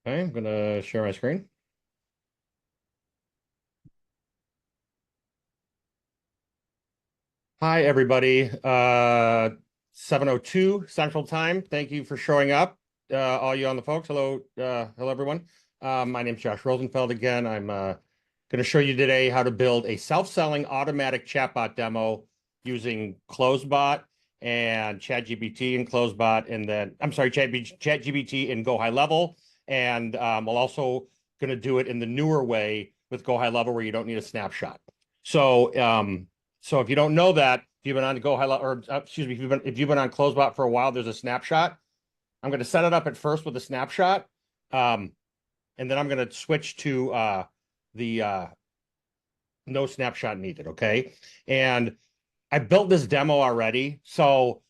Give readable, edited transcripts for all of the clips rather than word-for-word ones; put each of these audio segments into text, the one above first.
Okay, I'm going to share my screen. Hi, everybody. 7:02 Central Time. Thank you for showing up. All you on the folks. Hello, hello, everyone. My name is Josh Rosenfeld again. I'm going to show you today how to build a self-selling automatic chatbot demo using CloseBot and ChatGPT and CloseBot, and then I'm sorry, ChatGPT and Go High Level. And we're also going to do it in the newer way with Go High Level, where you don't need a snapshot. So if you don't know that, if you've been on Go High Level, or excuse me, if you've been on CloseBot for a while, there's a snapshot. I'm going to set it up at first with a snapshot, and then I'm going to switch to the no snapshot needed. Okay, and I built this demo already, so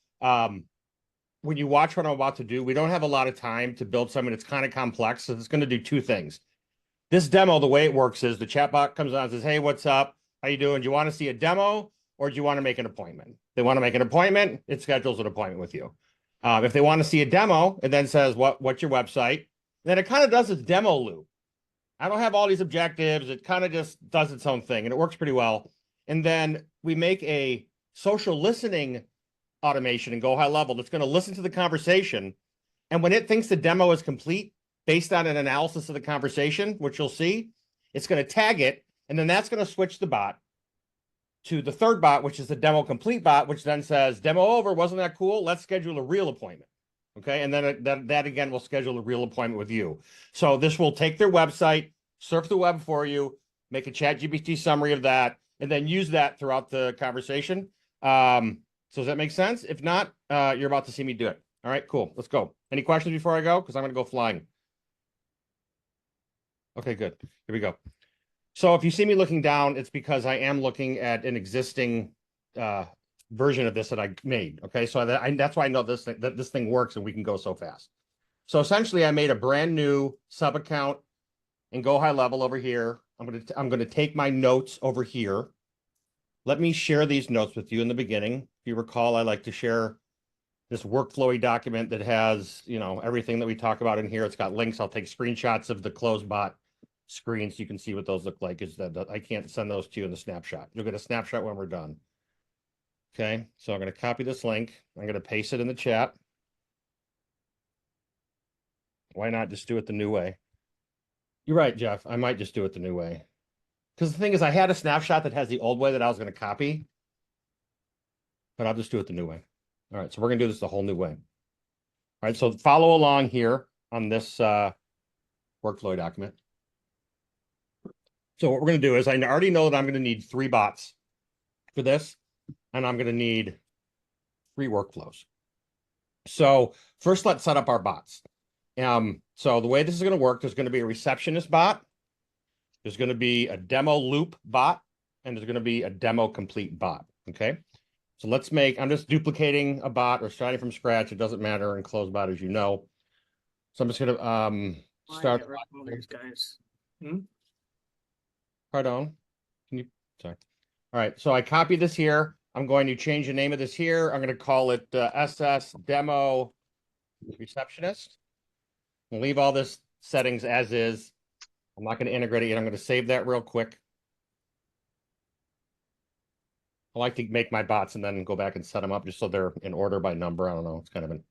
when you watch what I'm about to do, we don't have a lot of time to build something that's kind of complex, so it's going to do two things. This demo, the way it works is the chatbot comes on and says, "Hey, what's up? How you doing? Do you want to see a demo or do you want to make an appointment?" They want to make an appointment, it schedules an appointment with you. If they want to see a demo, it then says, what's your website? Then it kind of does its demo loop. I don't have all these objectives. It kind of just does its own thing, and it works pretty well. And then we make a social listening automation and Go High Level that's going to listen to the conversation. And when it thinks the demo is complete, based on an analysis of the conversation, which you'll see, it's going to tag it, and then that's going to switch the bot to the third bot, which is the demo complete bot, which then says, demo over, wasn't that cool? Let's schedule a real appointment. Okay, and then that again will schedule a real appointment with you. So this will take their website, surf the web for you, make a ChatGPT summary of that, and then use that throughout the conversation. So does that make sense? If not, you're about to see me do it. All right, cool. Let's go. Any questions before I go? Because I'm going to go flying. Okay, good. Here we go. So if you see me looking down, it's because I am looking at an existing version of this that I made. Okay, so that's why I know that this thing works and we can go so fast. So essentially, I made a brand new sub account and Go High Level over here. I'm gonna take my notes over here. Let me share these notes with you in the beginning. If you recall, I like to share this workflowy document that has, everything that we talk about in here. It's got links. I'll take screenshots of the CloseBot screen so you can see what those look like. Is that I can't send those to you in the snapshot. You'll get a snapshot when we're done. Okay, so I'm going to copy this link. I'm going to paste it in the chat. Why not just do it the new way? You're right, Jeff. I might just do it the new way. Because the thing is, I had a snapshot that has the old way that I was going to copy, but I'll just do it the new way. All right, so we're going to do this the whole new way. All right, so follow along here on this workflow document. So what we're going to do is I already know that I'm going to need 3 bots for this, and I'm going to need 3 workflows. So first, let's set up our bots. So the way this is going to work, there's going to be a receptionist bot, there's going to be a demo loop bot, and there's going to be a demo complete bot. Okay. So I'm just duplicating a bot or starting from scratch. It doesn't matter in CloseBot, as you know. So I'm just going to start. These guys. Pardon. Sorry. All right. So I copy this here. I'm going to change the name of this here. I'm going to call it SS Demo Receptionist. I'll leave all this settings as is. I'm not going to integrate it yet. I'm going to save that real quick. I like to make my bots and then go back and set them up just so they're in order by number. I don't know. It's kind of an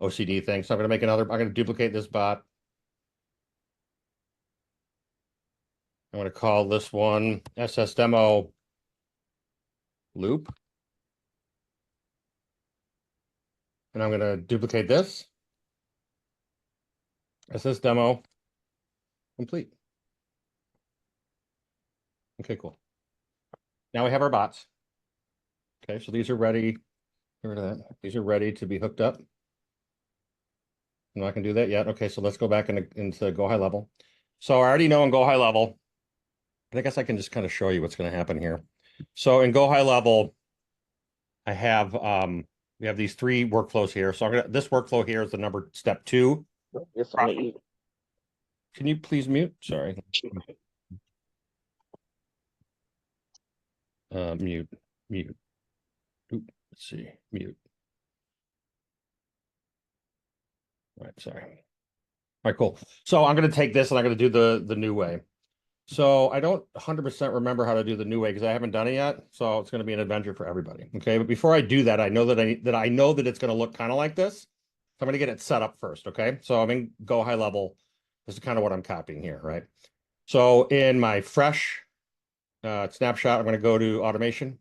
OCD thing. So I'm going to duplicate this bot. I'm going to call this one SS Demo Loop. And I'm going to duplicate this. SS Demo Complete. Okay, cool. Now we have our bots. Okay, so these are ready. Get rid of that. These are ready to be hooked up. I'm not going to do that yet. Okay, so let's go back into Go High Level. So I already know in Go High Level, I guess I can just kind of show you what's going to happen here. So in Go High Level, I have we have these 3 workflows here. So this workflow here is the number step 2. Yes, Can you please mute? Sorry. Mute. Let's see. Mute. All right, sorry. right, cool. So I'm going to take this and I'm going to do the new way. So I don't 100% remember how to do the new way because I haven't done it yet. So it's going to be an adventure for everybody. Okay, but before I do that, I know that it's going to look kind of like this. So I'm going to get it set up first. Okay, so I'm in Go High Level. This is kind of what I'm copying here, right? So in my fresh snapshot, I'm going to go to automation,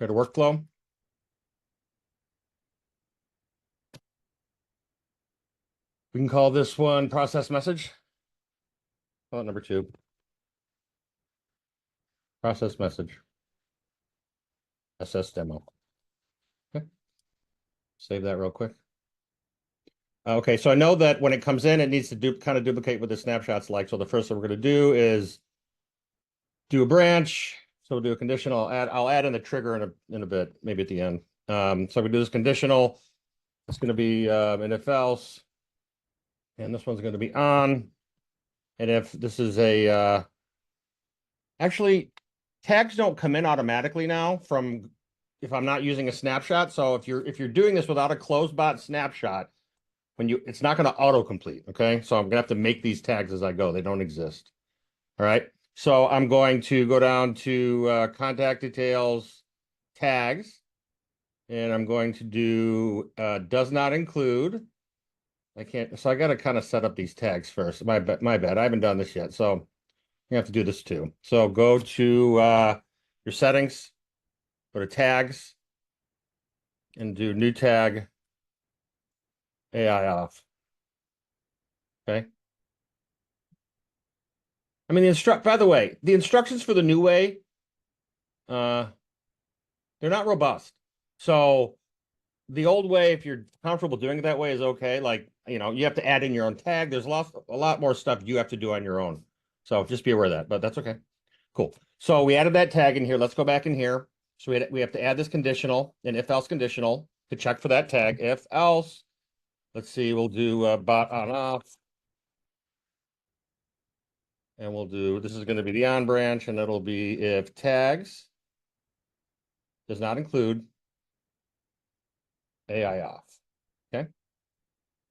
go to workflow. We can call this one process message. Call it number 2. Process message. SS demo. Okay. Save that real quick. Okay, so I know that when it comes in, it needs to kind of duplicate what the snapshot's like. So the first thing we're going to do is do a branch. So we'll do a conditional. I'll add in the trigger in a bit, maybe at the end. So we do this conditional. It's going to be an if else, and this one's going to be on. And if this is a actually tags don't come in automatically now from if I'm not using a snapshot. So if you're doing this without a closed bot snapshot, it's not going to autocomplete. Okay, so I'm gonna have to make these tags as I go. They don't exist. All right. So I'm going to go down to contact details, tags, and I'm going to do does not include. I can't, so I got to kind of set up these tags first. My bad. I haven't done this yet. So you have to do this too. So go to your settings, go to tags, and do new tag AI off. Okay. I mean, by the way, the instructions for the new way, uh, they're not robust. So the old way, if you're comfortable doing it that way, is okay. Like, you have to add in your own tag. There's a lot more stuff you have to do on your own. So just be aware of that, but that's okay. Cool. So we added that tag in here. Let's go back in here. So we have to add this conditional, an if else conditional to check for that tag. If else, let's see, we'll do bot on off. And we'll do, this is going to be the on branch, and it'll be if tags does not include AI off. Okay.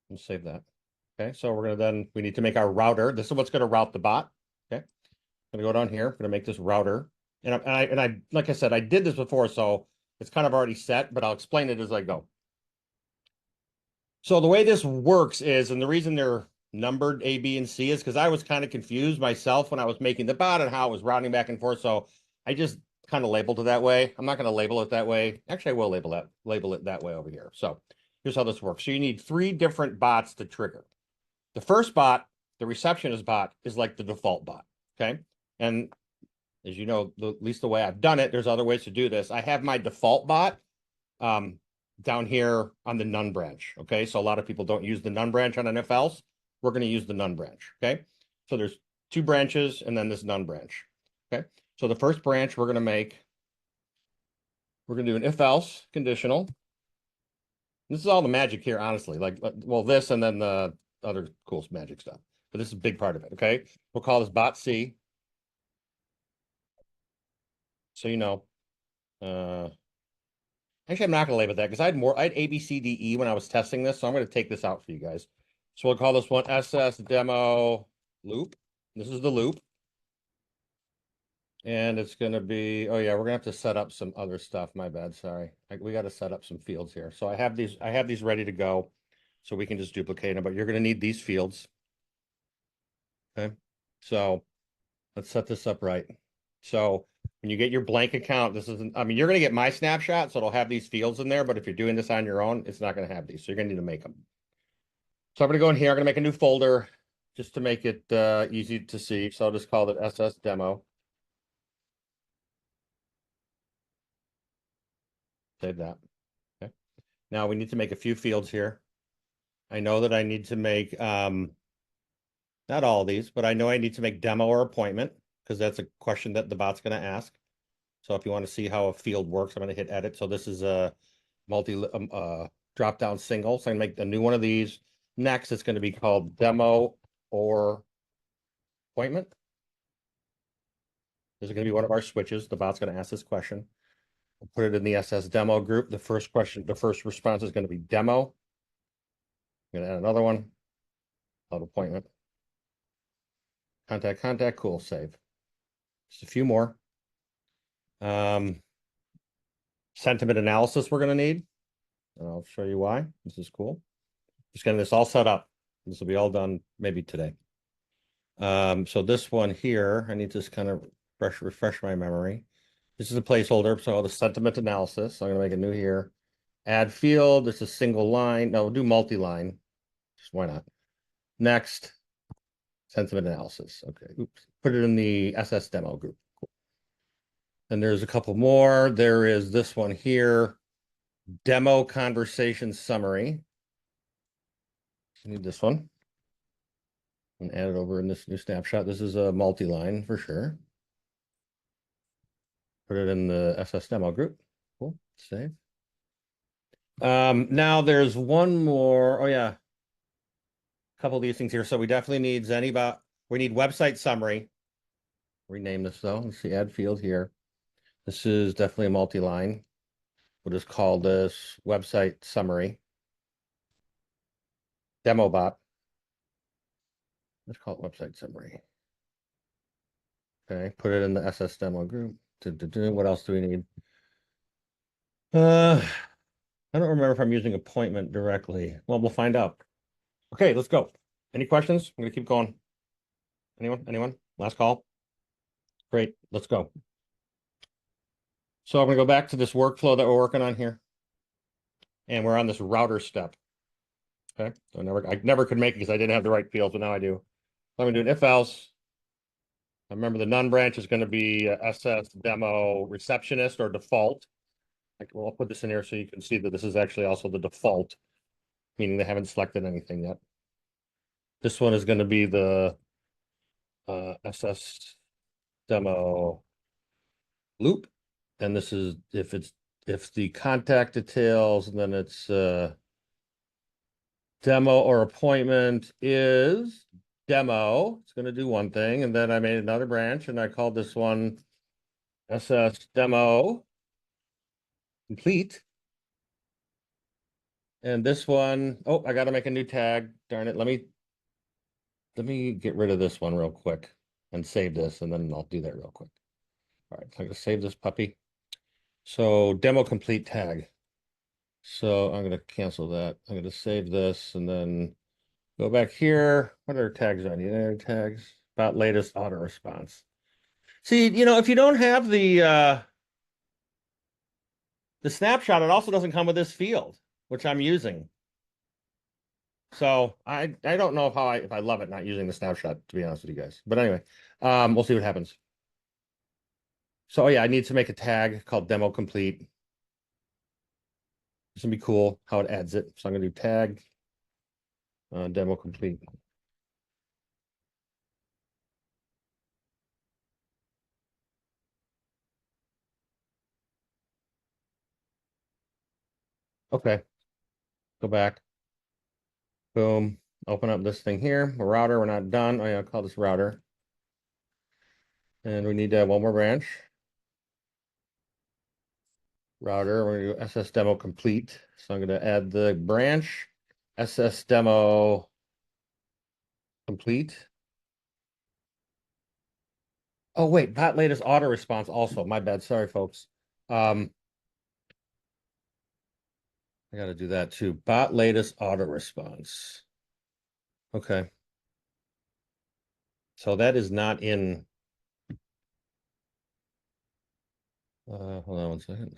We'll save that. Okay. So we need to make our router. This is what's going to route the bot. Okay. I'm going to go down here. I'm going to make this router. And like I said, I did this before, so it's kind of already set, but I'll explain it as I go. So the way this works is, and the reason they're numbered A, B, and C is because I was kind of confused myself when I was making the bot and how it was routing back and forth. So I just kind of labeled it that way. I'm not going to label it that way. Actually, I will label it that way over here. So here's how this works. So you need 3 different bots to trigger. The first bot, the receptionist bot, is like the default bot. Okay. And as you know, at least the way I've done it, there's other ways to do this. I have my default bot down here on the none branch. Okay. So a lot of people don't use the none branch on an if else. We're going to use the none branch. Okay. So there's 2 branches and then this none branch. Okay. So the first branch we're going to do an if else conditional. This is all the magic here, honestly. Well, this and then the other cool magic stuff. But this is a big part of it. Okay. We'll call this bot C. So, actually, I'm not going to label that because I had A, B, C, D, E when I was testing this. So I'm going to take this out for you guys. So we'll call this one SS demo loop. This is the loop. And it's going to be, oh yeah, we're going to have to set up some other stuff. My bad. Sorry. We got to set up some fields here. So I have these ready to go so we can just duplicate them, but you're going to need these fields. Okay. So let's set this up right. So when you get your blank account, you're going to get my snapshot. So it'll have these fields in there, but if you're doing this on your own, it's not going to have these. So you're going to need to make them. So I'm going to go in here. I'm going to make a new folder just to make it easy to see. So I'll just call it SS demo. Save that. Okay. Now we need to make a few fields here. I know that I need to make, not all of these, but I know I need to make demo or appointment because that's a question that the bot's going to ask. So if you want to see how a field works, I'm going to hit edit. So this is a drop down single. So I can make a new one of these. Next, it's going to be called demo or appointment. This is going to be one of our switches. The bot's going to ask this question. We'll put it in the SS demo group. The first response is going to be demo. I'm gonna add another one. Cloud appointment. Contact, cool, save. Just a few more. Sentiment analysis we're gonna need. And I'll show you why. This is cool. Just getting this all set up. This will be all done maybe today. So this one here, I need to just kind of refresh my memory. This is a placeholder, so the sentiment analysis. So I'm gonna make a new here. Add field, it's a single line. No, we'll do multi-line. Just why not? Next, sentiment analysis. Okay, oops. Put it in the SS demo group. Cool. And there's a couple more. There is this one here. Demo conversation summary. I need this one. And add it over in this new snapshot. This is a multi-line for sure. Put it in the SS demo group. Cool. Save. Now there's one more. Oh yeah. A couple of these things here. So we definitely need Zenibot. We need website summary. Rename this though. Let's see, add field here. This is definitely a multi-line. We'll just call this website summary. Demo bot. Let's call it website summary. Okay, put it in the SS demo group. What else do we need? I don't remember if I'm using appointment directly. Well, we'll find out. Okay, let's go. Any questions? I'm gonna keep going. Anyone? Last call. Great, let's go. So I'm gonna go back to this workflow that we're working on here. And we're on this router step. Okay, so I never could make it because I didn't have the right field, so now I do. So I'm gonna do an if else. Remember the none branch is gonna be SS demo receptionist or default. Well, I'll put this in here so you can see that this is actually also the default, meaning they haven't selected anything yet. This one is going to be the SS demo loop. And this is if the contact details, and then it's demo or appointment is demo. It's going to do one thing. And then I made another branch and I called this one SS demo complete. And this one, oh, I got to make a new tag. Darn it. Let me get rid of this one real quick and save this, and then I'll do that real quick. All right, I'm going to save this puppy. So demo complete tag. So I'm going to cancel that. I'm going to save this and then go back here. What other tags do I need? Any other tags? About latest auto response. See, if you don't have the snapshot, it also doesn't come with this field, which I'm using. So I don't know if I love it not using the snapshot, to be honest with you guys. But anyway, we'll see what happens. So yeah, I need to make a tag called demo complete. It's gonna be cool how it adds it. So I'm gonna do tag demo complete. Okay, go back. Boom. Open up this thing here. A router. We're not done. Oh yeah, I'll call this router. And we need to have one more branch. Router. We're gonna do SS demo complete. So I'm gonna add the branch SS demo complete. Oh wait, bot latest auto response also. My bad. Sorry, folks. I got to do that too. Bot latest auto response. Okay. So that is not in. Hold on one second.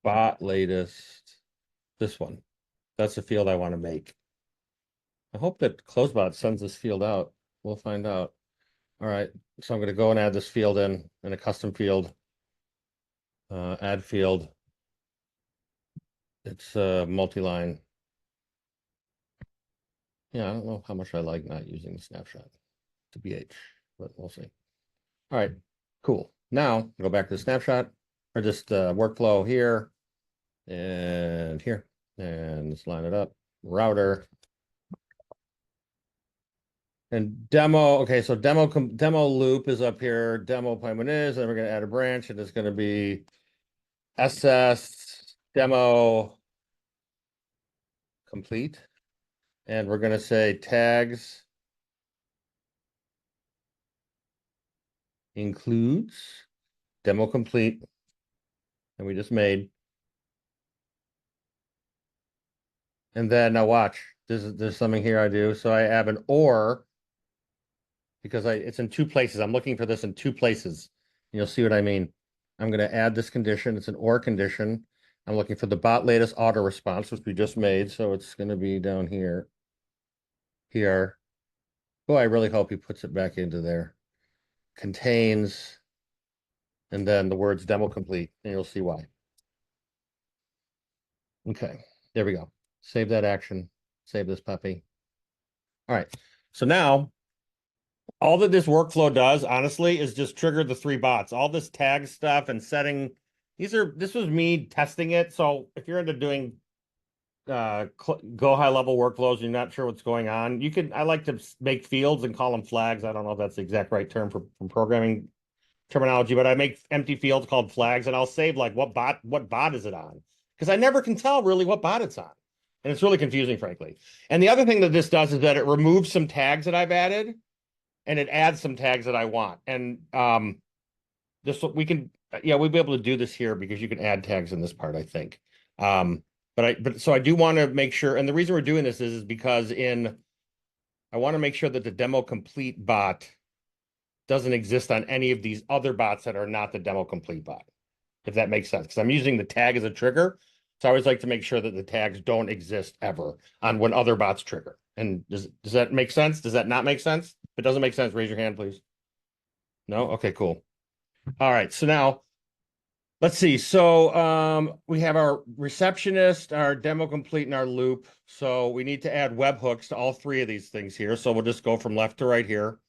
Bot latest. This one. That's the field I want to make. I hope that CloseBot sends this field out. We'll find out. All right. So I'm going to go and add this field in a custom field. Add field. It's multi-line. Yeah, I don't know how much I like not using the snapshot to BH, but we'll see. All right, cool. Now go back to the snapshot or just workflow here and here, and let's line it up. Router and demo. Okay, so demo loop is up here. Demo appointment is, and we're gonna add a branch, and it's gonna be SS demo complete. And we're going to say tags includes demo complete. And we just made. And then now watch. There's something here I do. So I have an or because it's in two places. I'm looking for this in two places. You'll see what I mean. I'm going to add this condition. It's an or condition. I'm looking for the bot latest auto response, which we just made. So it's going to be down here. Here. Oh, I really hope he puts it back into there. Contains, and then the words demo complete, and you'll see why. Okay, there we go. Save that action. Save this puppy. All right. So now all that this workflow does, honestly, is just trigger the three bots. All this tag stuff and setting, this was me testing it. So if you're into doing go high level workflows and you're not sure what's going on, I like to make fields and call them flags. I don't know if that's the exact right term for programming terminology, but I make empty fields called flags, and I'll save like what bot is it on? Because I never can tell really what bot it's on. And it's really confusing, frankly. And the other thing that this does is that it removes some tags that I've added and it adds some tags that I want. And we'll be able to do this here because you can add tags in this part, I think. So I do want to make sure, and the reason we're doing this is because I want to make sure that the demo complete bot doesn't exist on any of these other bots that are not the demo complete bot, if that makes sense. Because I'm using the tag as a trigger. So I always like to make sure that the tags don't exist ever on when other bots trigger. And does that make sense? Does that not make sense? If it doesn't make sense, raise your hand, please. No? Okay, cool. All right. So now let's see. So we have our receptionist, our demo complete, and our loop. So we need to add webhooks to all three of these things here. So we'll just go from left to right here.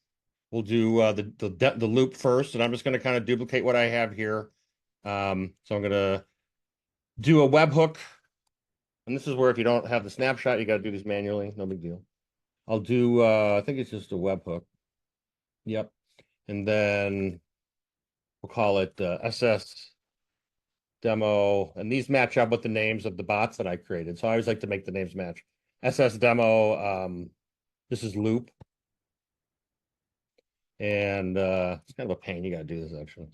We'll do the loop first, and I'm just going to kind of duplicate what I have here. So I'm going to do a webhook, and this is where if you don't have the snapshot, you got to do this manually. No big deal. I'll do, I think it's just a webhook. Yep. And then we'll call it SS demo, and these match up with the names of the bots that I created. So I always like to make the names match. SS demo, this is loop. And it's kind of a pain. You got to do this actually.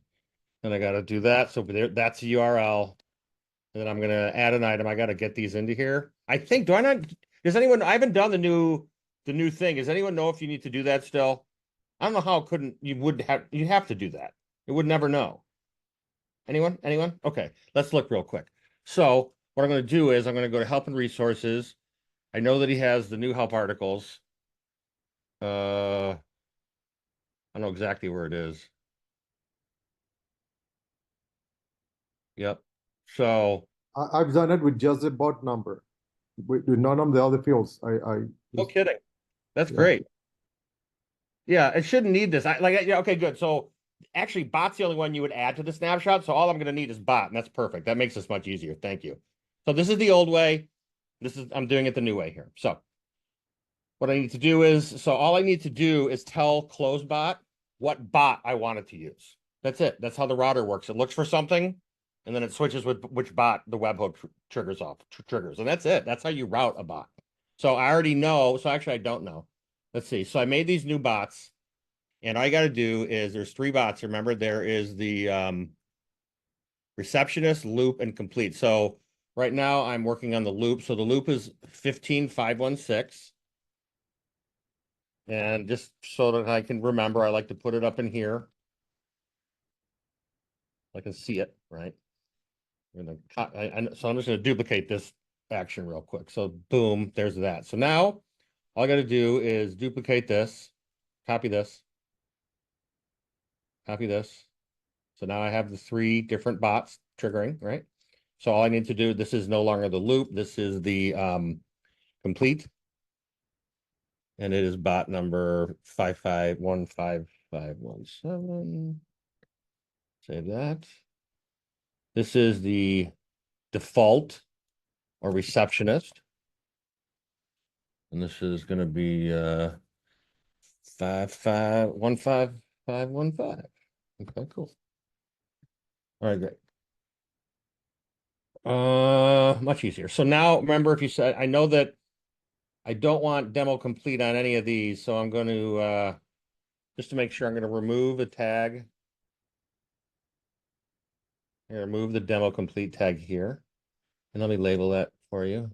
And I got to do that. So that's a URL. And then I'm going to add an item. I got to get these into here. I think, does anyone, I haven't done the new thing. Does anyone know if you need to do that still? I don't know how you'd have to do that. It would never know. Anyone? Okay, let's look real quick. So what I'm going to do is I'm going to go to help and resources. I know that he has the new help articles. I know exactly where it is. Yep. So I've done it with just the bot number, with none of the other fields. no kidding. That's great. Yeah, it shouldn't need this. Yeah, okay, good. So actually, bot's the only one you would add to the snapshot. So all I'm going to need is bot, and that's perfect. That makes this much easier. Thank you. So this is the old way. I'm doing it the new way here. So what I need to do is, all I need to do is tell closebot what bot I want it to use. That's it. That's how the router works. It looks for something, and then it switches with which bot the webhook triggers off, triggers. And that's it. That's how you route a bot. So I already know. So actually, I don't know. Let's see. So I made these new bots, and all you got to do is there's three bots. Remember, there is the receptionist, loop, and complete. So right now I'm working on the loop. So the loop is 15516. And just so that I can remember, I like to put it up in here. I can see it, right? So I'm just going to duplicate this action real quick. So boom, there's that. So now all I got to do is duplicate this, copy this, copy this. So now I have the three different bots triggering, right? So all I need to do, this is no longer the loop. This is the complete. And it is bot number 5515517. Save that. This is the default or receptionist. And this is going to be 5515515. Okay, cool. All right, great. much easier. So now remember, if you said, I know that I don't want demo complete on any of these, so I'm going to just to make sure, I'm going to remove a tag. I'm going to remove the demo complete tag here, and let me label that for you,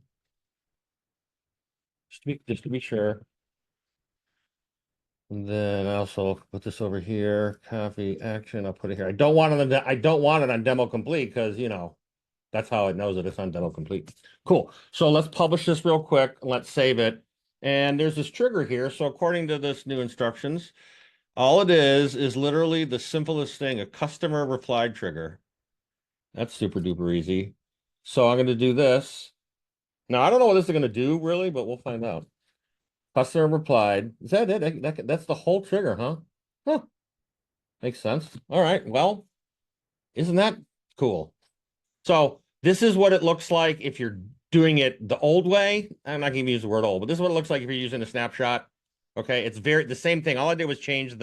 just to be sure. And then I also put this over here, copy action. I'll put it here. I don't want it on demo complete because that's how it knows that it's on demo complete. Cool. So let's publish this real quick. Let's save it. And there's this trigger here. So according to this new instructions, all it is literally the simplest thing, a customer reply trigger. That's super duper easy. So I'm going to do this. Now, I don't know what this is going to do really, but we'll find out. Customer replied. Is that it? That's the whole trigger, huh? Huh. Makes sense. All right. Well, isn't that cool? So this is what it looks like if you're doing it the old way. I'm not going to use the word old, but this is what it looks like if you're using a snapshot. Okay. It's the same thing. All I did was change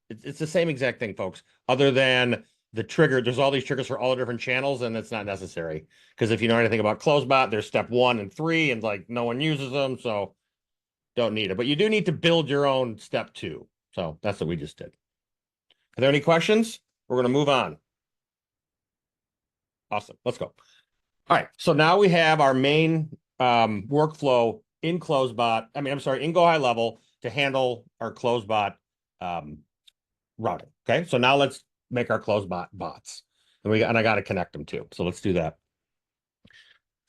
it's the same exact thing, folks, other than the trigger. There's all these triggers for all the different channels, and it's not necessary because if you know anything about CloseBot, there's step 1 and 3, and like no one uses them. So don't need it, but you do need to build your own step 2. So that's what we just did. Are there any questions? We're going to move on. Awesome. Let's go. All right. So now we have our main workflow in CloseBot. I'm sorry, in Go High Level to handle our CloseBot routing. Okay. So now let's make our CloseBot bots. And I got to connect them too. So let's do that.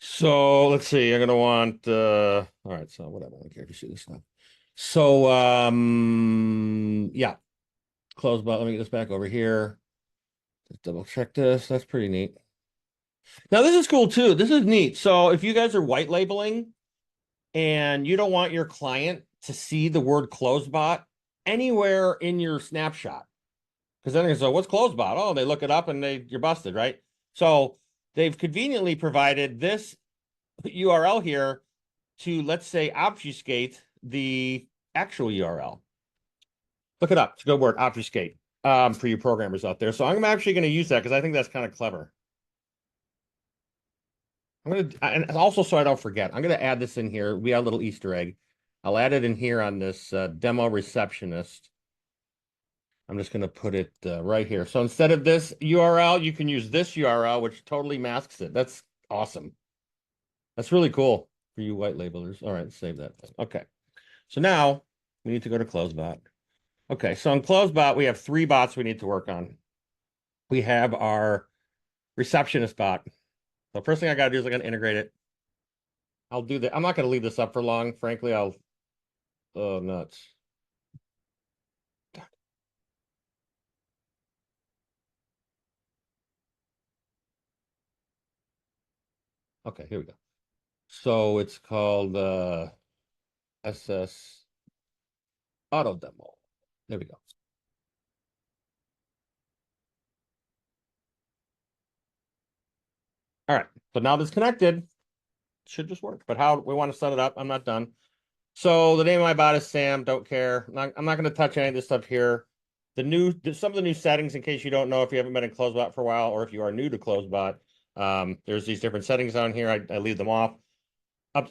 So let's see. I'm going to want, all right. So whatever. I don't care if you see this stuff. So, yeah. CloseBot. Let me get this back over here. Just double check this. That's pretty neat. Now, this is cool too. This is neat. So if you guys are white labeling and you don't want your client to see the word CloseBot anywhere in your snapshot, because then they say, what's CloseBot? Oh, they look it up and you're busted, right? So they've conveniently provided this URL here to, let's say, obfuscate the actual URL. Look it up. It's a good word, obfuscate, for you programmers out there. So I'm actually going to use that because I think that's kind of clever. And also so I don't forget, I'm going to add this in here. We have a little Easter egg. I'll add it in here on this demo receptionist. I'm just going to put it right here. So instead of this URL, you can use this URL, which totally masks it. That's awesome. That's really cool for you white labelers. All right, let's save that. Okay. So now we need to go to CloseBot. Okay, so in CloseBot, we have 3 bots we need to work on. We have our receptionist bot. The first thing I got to do is I'm going to integrate it. I'll do that. I'm not going to leave this up for long. Frankly, oh, nuts. Okay, here we go. So it's called SS Auto Demo. There we go. All right. So now that's connected. Should just work. But how we want to set it up, I'm not done. So the name of my bot is Sam. Don't care. I'm not going to touch any of this stuff here. Some of the new settings, in case you don't know, if you haven't been in CloseBot for a while, or if you are new to CloseBot, there's these different settings on here. I leave them off.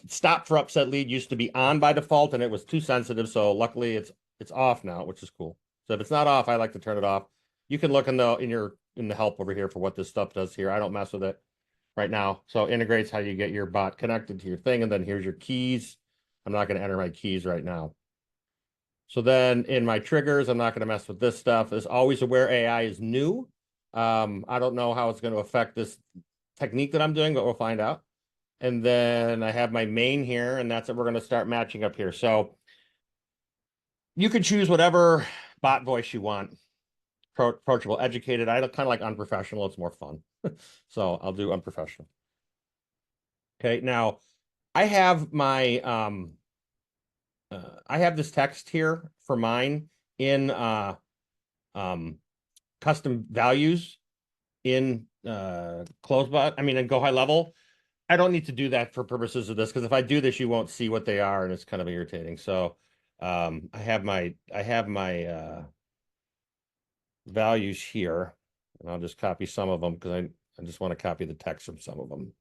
Stop for upset lead used to be on by default, and it was too sensitive. So luckily, it's off now, which is cool. So if it's not off, I like to turn it off. You can look in the help over here for what this stuff does here. I don't mess with it right now. So integrates how you get your bot connected to your thing, and then here's your keys. I'm not going to enter my keys right now. So then in my triggers, I'm not going to mess with this stuff. As always aware AI is new. I don't know how it's going to affect this technique that I'm doing, but we'll find out. And then I have my main here, and that's what we're going to start matching up here. So you can choose whatever bot voice you want. Approachable, educated. I kind of like unprofessional. It's more fun. So I'll do unprofessional. Okay, now I have my I have this text here for mine in custom values in CloseBot. in Go High Level. I don't need to do that for purposes of this, because if I do this, you won't see what they are, and it's kind of irritating. So I have my values here, and I'll just copy some of them because I just want to copy the text from some of them.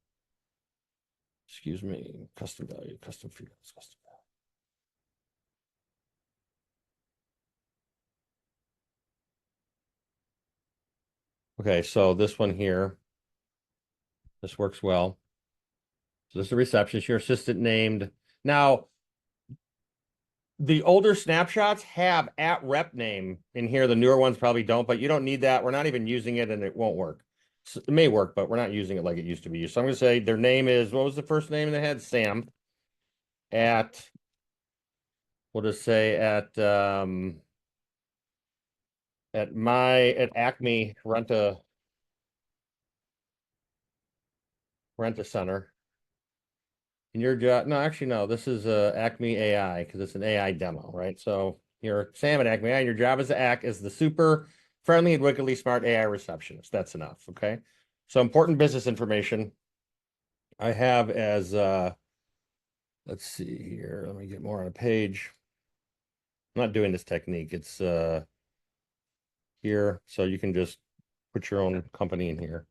excuse me, custom value, custom fields, custom value. Okay, so this one here, this works well. So this is the receptionist, your assistant named. Now, the older snapshots have at rep name in here. The newer ones probably don't, but you don't need that. We're not even using it and it won't work. So it may work, but we're not using it like it used to be used. So I'm going to say their name is, what was the first name they had? Sam. We'll just say at Acme rent a center. And your job, no, actually, no, this is Acme AI because it's an AI demo, right? So you're Sam at Acme AI, and your job is to act as the super friendly and wickedly smart AI receptionist. That's enough, okay? So important business information I have as, let's see here. Let me get more on a page. I'm not doing this technique. It's here, so you can just put your own company in here.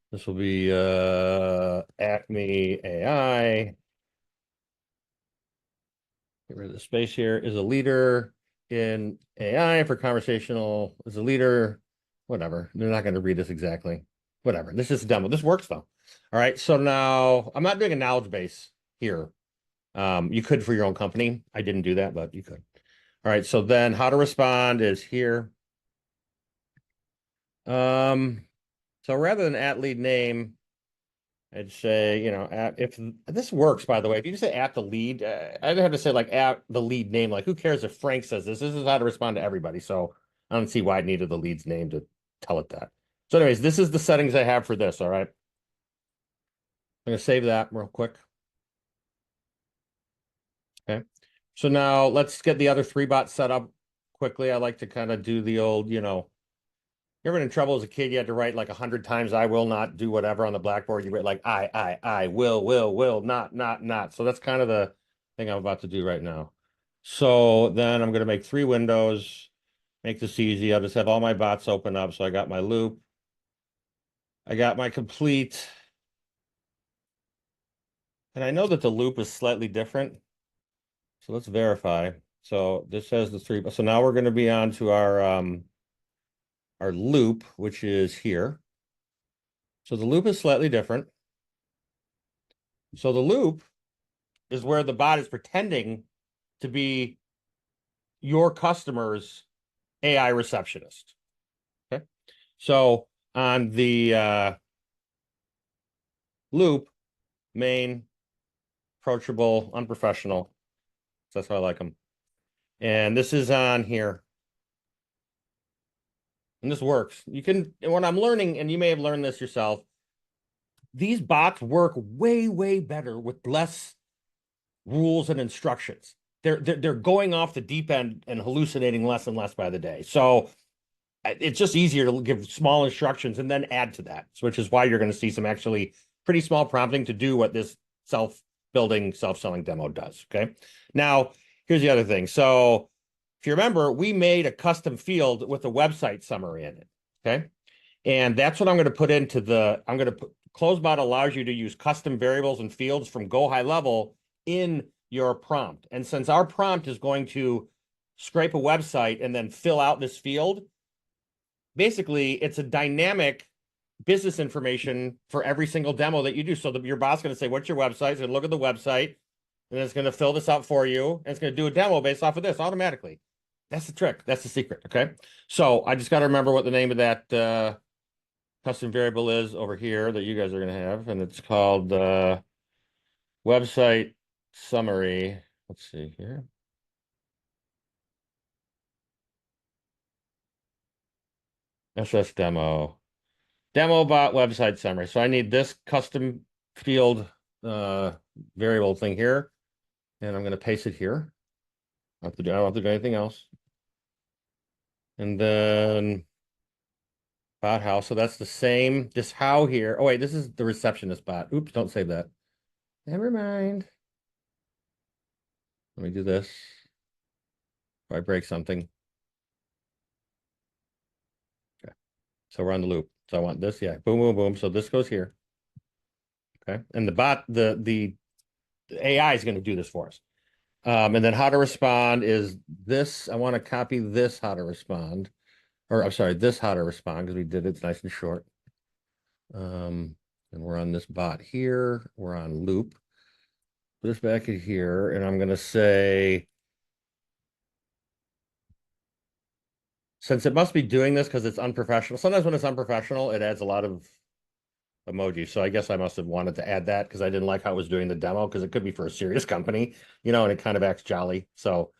This will be Acme AI. Get rid of the space here. Is a leader in AI for conversational. Is a leader, whatever. They're not going to read this exactly. Whatever. This is a demo. This works though. All right. So now I'm not doing a knowledge base here. You could for your own company. I didn't do that, but you could. All right. So then how to respond is here. So rather than at lead name, I'd say, if this works, by the way, if you just say at the lead, I'd have to say like at the lead name. Like, who cares if Frank says this? This is how to respond to everybody. So I don't see why it needed the lead's name to tell it that. So, anyways, this is the settings I have for this. All right. I'm going to save that real quick. Okay. So now let's get the other 3 bots set up quickly. I like to kind of do the old, you ever been in trouble as a kid? You had to write like 100 times, I will not do whatever on the blackboard. You write like, I will, not. So that's kind of the thing I'm about to do right now. So then I'm going to make 3 windows, make this easy. I'll just have all my bots open up. So I got my loop. I got my complete. And I know that the loop is slightly different. So let's verify. So this has the 3. So now we're going to be on to our loop, which is here. So the loop is slightly different. So the loop is where the bot is pretending to be your customer's AI receptionist. Okay. So on the loop, main, approachable, unprofessional. So that's how I like them. And this is on here. And this works. You can, when I'm learning, and you may have learned this yourself, these bots work way, way better with less rules and instructions. They're going off the deep end and hallucinating less and less by the day. So it's just easier to give small instructions and then add to that, which is why you're going to see some actually pretty small prompting to do what this self-building, self-selling demo does. Okay. Now, here's the other thing. So if you remember, we made a custom field with a website summary in it. Okay. And that's what I'm going to put into I'm going to put CloseBot allows you to use custom variables and fields from Go High Level in your prompt. And since our prompt is going to scrape a website and then fill out this field, basically it's a dynamic business information for every single demo that you do. So your bot's going to say, what's your website? It's going to look at the website and it's going to fill this out for you. And it's going to do a demo based off of this automatically. That's the trick. That's the secret. Okay. So I just got to remember what the name of that custom variable is over here that you guys are going to have. And it's called website summary. Let's see here. SS demo bot website summary. So I need this custom field variable thing here, and I'm going to paste it here. I don't have to do anything else. And then bot how. So that's the same. This how here. Oh wait, this is the receptionist bot. Oops, don't save that. Never mind. Let me do this. If I break something. Okay. So we're on the loop. So I want this. Yeah. Boom, boom, boom. So this goes here. Okay. And the bot, the AI is going to do this for us. And then how to respond is this. I want to copy this how to respond, or I'm sorry, this how to respond because we did it. It's nice and short. And we're on this bot here. We're on loop. Put this back in here, and I'm going to say, since it must be doing this because it's unprofessional. Sometimes when it's unprofessional, it adds a lot of emoji. So I guess I must have wanted to add that because I didn't like how it was doing the demo because it could be for a serious company, and it kind of acts jolly. So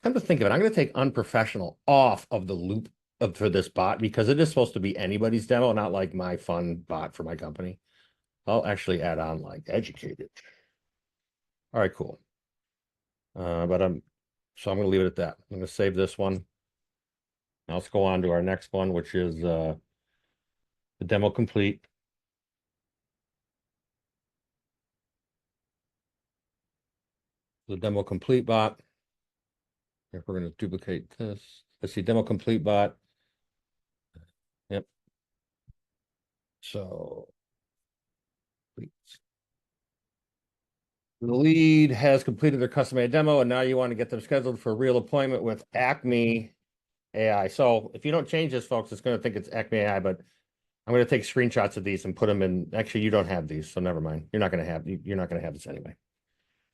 come to think of it, I'm going to take unprofessional off of the loop for this bot because it is supposed to be anybody's demo, not like my fun bot for my company. I'll actually add on like educated. All right, cool. So I'm going to leave it at that. I'm going to save this one. Now let's go on to our next one, which is the demo complete. The demo complete bot. If we're going to duplicate this, let's see, demo complete bot. Yep. So the lead has completed their custom-made demo, and now you want to get them scheduled for a real appointment with Acme AI. So if you don't change this, folks, it's going to think it's Acme AI, but I'm going to take screenshots of these and put them in. Actually, you don't have these, so never mind. You're not going to have this anyway.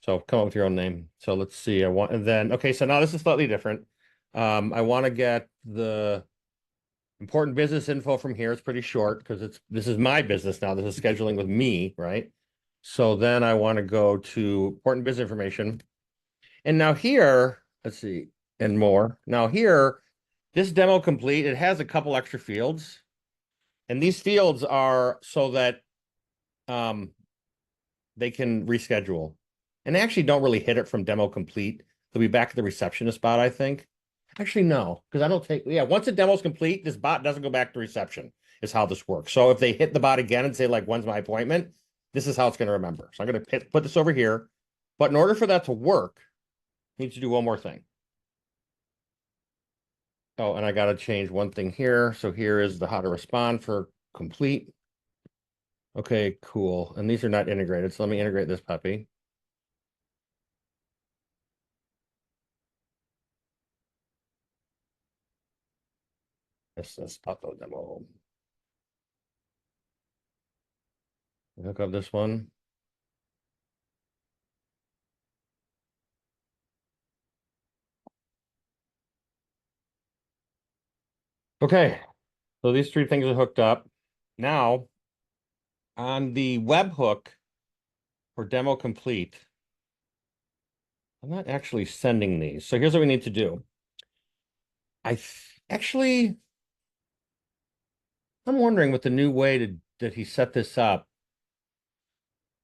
So come up with your own name. So let's see. Okay, so now this is slightly different. I want to get the important business info from here. It's pretty short because this is my business now. This is scheduling with me, right? So then I want to go to important business information. And now here, let's see, and more. Now here, this demo complete, it has a couple extra fields. And these fields are so that they can reschedule. And they actually don't really hit it from demo complete. They'll be back at the receptionist bot, I think. Actually, no, because I don't take, once the demo's complete, this bot doesn't go back to reception, is how this works. So if they hit the bot again and say, like, when's my appointment? This is how it's going to remember. So I'm going to put this over here. But in order for that to work, I need to do one more thing. Oh, and I got to change one thing here. So here is the how to respond for complete. Okay, cool. And these are not integrated. So let me integrate this puppy. Let's upload them all. Hook up this one. Okay, so these three things are hooked up. Now, on the webhook for demo complete, I'm not actually sending these. So here's what we need to do. I'm wondering with the new way that he set this up.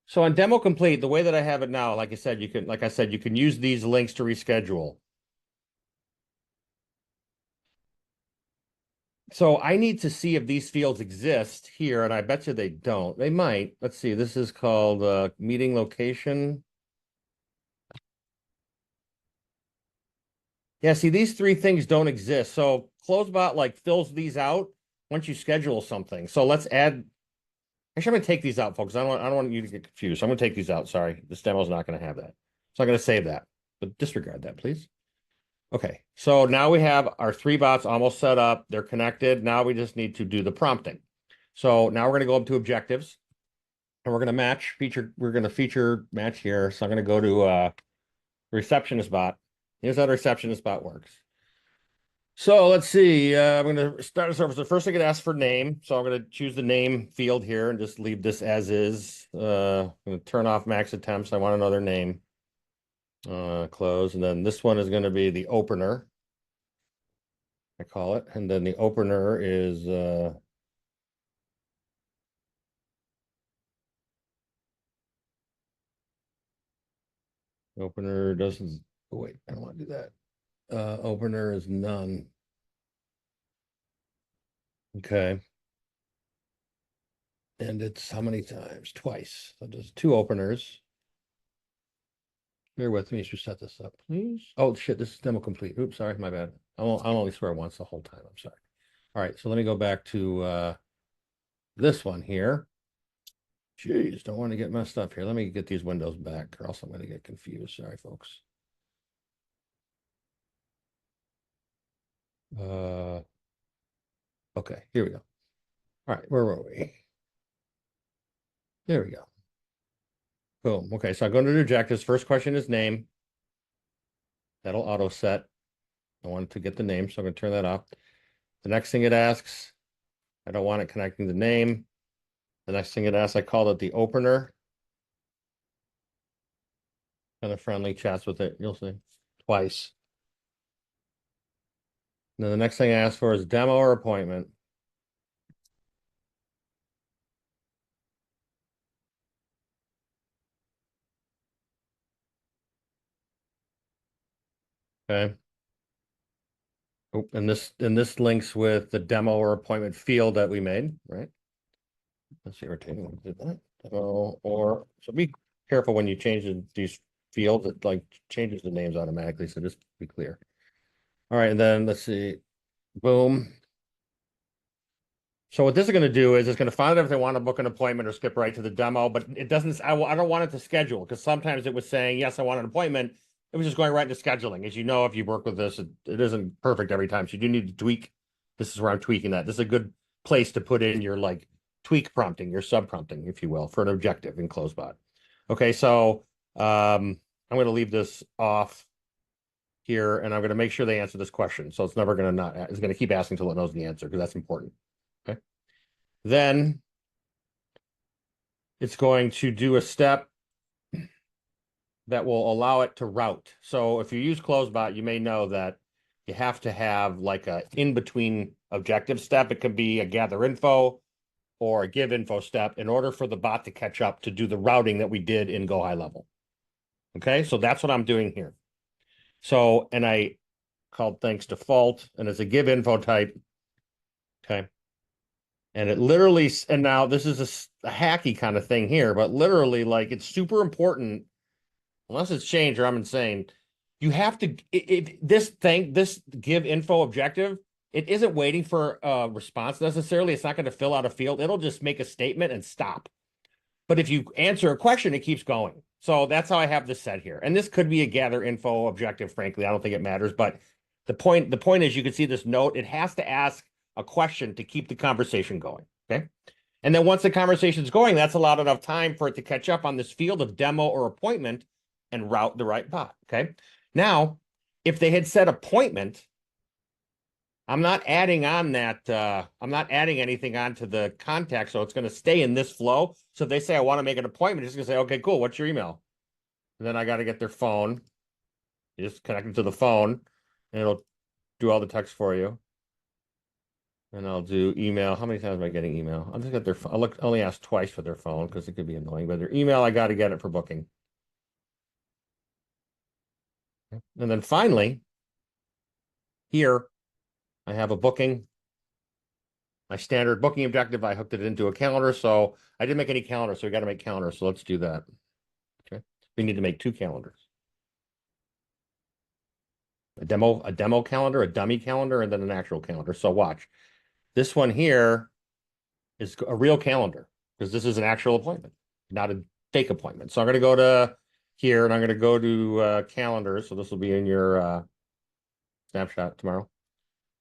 So on demo complete, the way that I have it now, like I said, you can use these links to reschedule. So I need to see if these fields exist here, and I bet you they don't. They might. Let's see. This is called meeting location. Yeah, see, these three things don't exist. So CloseBot like fills these out once you schedule something. So let's add. Actually, I'm going to take these out, folks. I don't want you to get confused. So I'm going to take these out. Sorry, this demo is not going to have that. So I'm going to save that, but disregard that, please. Okay, so now we have our three bots almost set up. They're connected. Now we just need to do the prompting. So now we're going to go up to objectives, and we're going to match feature. We're going to feature match here. So I'm going to go to receptionist bot. Here's how the receptionist bot works. So let's see. I'm going to start a service. So first, I could ask for name. So I'm going to choose the name field here and just leave this as is. I'm going to turn off max attempts. I want another name. Close. And then this one is going to be the opener. I call it. And then the opener is opener doesn't. Oh, wait, I don't want to do that. Opener is none. Okay. And it's how many times? Twice. So there's two openers. Bear with me as we set this up, please. Oh, shit, this is demo complete. Oops, sorry, my bad. I'll only swear once the whole time. I'm sorry. All right, so let me go back to this one here. Jeez, don't want to get messed up here. Let me get these windows back, or else I'm going to get confused. Sorry, folks. Okay, here we go. All right, where were we? There we go. Boom. Okay, so I'm going to the objectives. First question is name. That'll auto set. I want to get the name, so I'm going to turn that off. The next thing it asks, I don't want it connecting the name. The next thing it asks, I called it the opener. Kind of friendly chats with it. You'll see twice. And then the next thing I ask for is demo or appointment. Okay. Oh, and this links with the demo or appointment field that we made, right? That's irritating. Did that demo or so be careful when you change these fields. It like changes the names automatically. So just be clear. All right, and then let's see. Boom. So what this is going to do is it's going to find out if they want to book an appointment or skip right to the demo, but it doesn't. I don't want it to schedule because sometimes it was saying yes, I want an appointment. It was just going right into scheduling. As you know, if you work with this, it isn't perfect every time. So you do need to tweak. This is where I'm tweaking that. This is a good place to put in your like tweak prompting, your sub prompting, if you will, for an objective in CloseBot. Okay, so I'm going to leave this off here, and I'm going to make sure they answer this question. So it's never going to not. It's going to keep asking until it knows the answer because that's important. Okay. Then it's going to do a step that will allow it to route. So if you use CloseBot, you may know that you have to have like a in-between objective step. It could be a gather info or a give info step in order for the bot to catch up to do the routing that we did in Go High Level. Okay, so that's what I'm doing here. So, and I called thanks default, and it's a give info type. Okay. And it literally, and now this is a hacky kind of thing here, but literally, like, it's super important, unless it's changed or I'm insane. You have to, this give info objective, it isn't waiting for a response necessarily. It's not going to fill out a field. It'll just make a statement and stop. But if you answer a question, it keeps going. So that's how I have this set here. And this could be a gather info objective, frankly. I don't think it matters. But the point is you can see this note. It has to ask a question to keep the conversation going. Okay. And then once the conversation's going, that's allowed enough time for it to catch up on this field of demo or appointment and route the right bot. Okay. Now, if they had said appointment, I'm not adding on that. I'm not adding anything onto the contact, so it's going to stay in this flow. So if they say I want to make an appointment, it's going to say, okay, cool. What's your email? And then I got to get their phone. You just connect them to the phone, and it'll do all the text for you. And I'll do email. How many times am I getting email? I'll just get their phone. I'll only ask twice for their phone because it could be annoying. But their email, I got to get it for booking. And then finally, here I have a booking. My standard booking objective, I hooked it into a calendar. So I didn't make any calendar, so we got to make calendar. So let's do that. Okay. We need to make two calendars. A demo calendar, a dummy calendar, and then an actual calendar. So watch. This one here is a real calendar because this is an actual appointment, not a fake appointment. So I'm going to go to here and I'm going to go to calendar. So this will be in your snapshot tomorrow.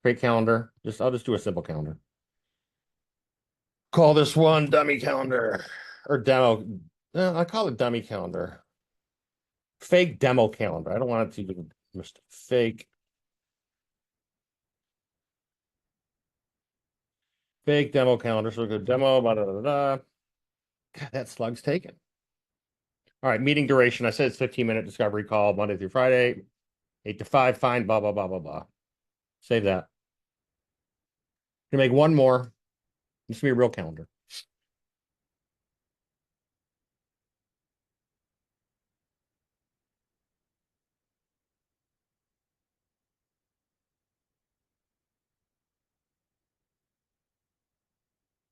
Create calendar. I'll just do a simple calendar. Call this one dummy calendar or demo. I call it dummy calendar. Fake demo calendar. I don't want it to even just fake demo calendar. So we go demo, blah, blah, blah, blah. God, that slug's taken. All right, meeting duration. I said it's 15-minute discovery call, Monday through Friday, 8 to 5, fine, blah, blah, blah, blah, blah. Save that. Gonna make one more. This will be a real calendar.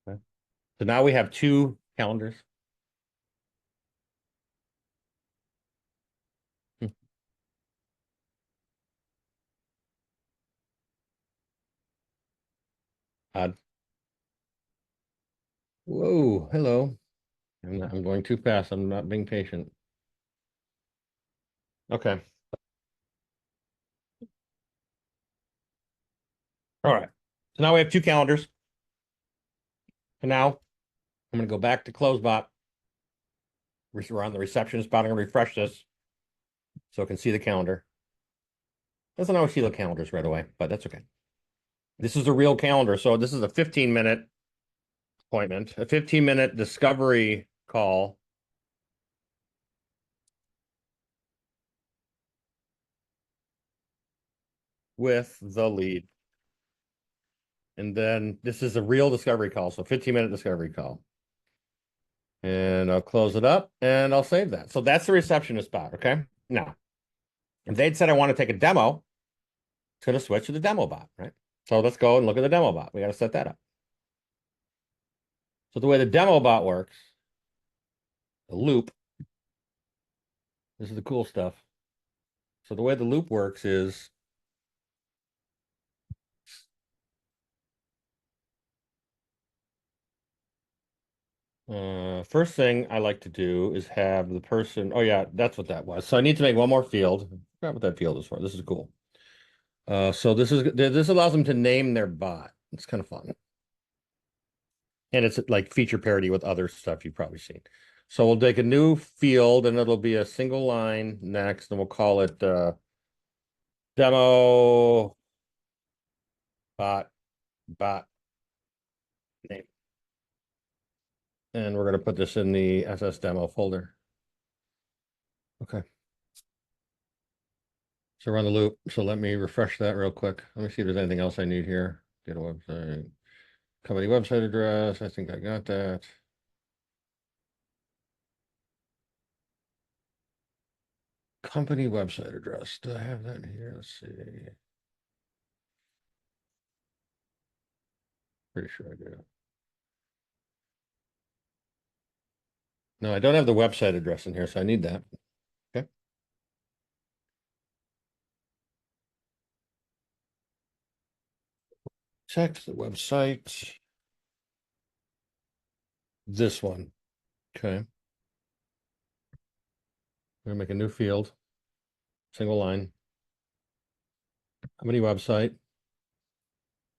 Okay. So now we have two calendars. Odd. Whoa, hello. I'm going too fast. I'm not being patient. Okay. All right. So now we have two calendars. And now I'm going to go back to CloseBot. We're on the receptionist bot. I'm going to refresh this so I can see the calendar. Doesn't always see the calendars right away, but that's okay. This is a real calendar. So this is a 15-minute appointment, a 15-minute discovery call. With the lead. And then this is a real discovery call. So 15-minute discovery call. And I'll close it up and I'll save that. So that's the receptionist bot. Okay. Now, if they'd said I want to take a demo, it's going to switch to the demo bot, right? So let's go and look at the demo bot. We got to set that up. So the way the demo bot works, the loop, this is the cool stuff. So the way the loop works is first thing I like to do is have the person. Oh yeah, that's what that was. So I need to make one more field. I forgot what that field is for. This is cool. So this allows them to name their bot. It's kind of fun. And it's like feature parity with other stuff you've probably seen. So we'll take a new field and it'll be a single line next, and we'll call it demo bot name. And we're going to put this in the SS demo folder. Okay. So run the loop. So let me refresh that real quick. Let me see if there's anything else I need here. Get a website. Company website address. I think I got that. Company website address. Do I have that here? Let's see. Pretty sure I do. No, I don't have the website address in here, so I need that. Okay. Check the website. This one. Okay. I'm gonna make a new field. Single line. Company website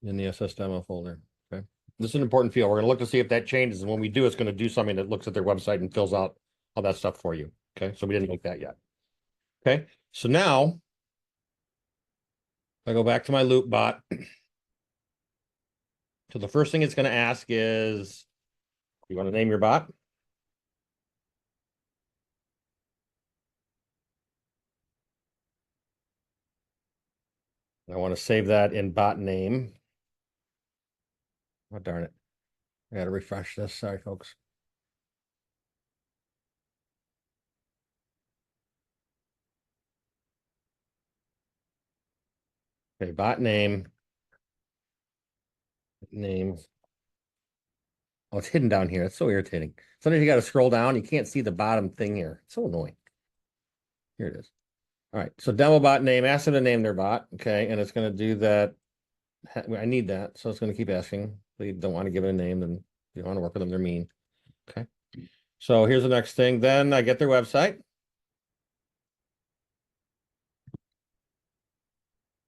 in the SS demo folder. Okay. This is an important field. We're gonna look to see if that changes. And when we do, it's gonna do something that looks at their website and fills out all that stuff for you. Okay. So we didn't make that yet. Okay. So now I go back to my loop bot. So the first thing it's going to ask is, you want to name your bot? I want to save that in bot name. Oh, darn it. I got to refresh this. Sorry, folks. Okay, bot name. Name. Oh, it's hidden down here. It's so irritating. Sometimes you got to scroll down. You can't see the bottom thing here. It's so annoying. Here it is. All right. So demo bot name. Ask them to name their bot. Okay. And it's going to do that. I need that. So it's going to keep asking. They don't want to give it a name, and you don't want to work with them. They're mean. Okay. So here's the next thing. Then I get their website.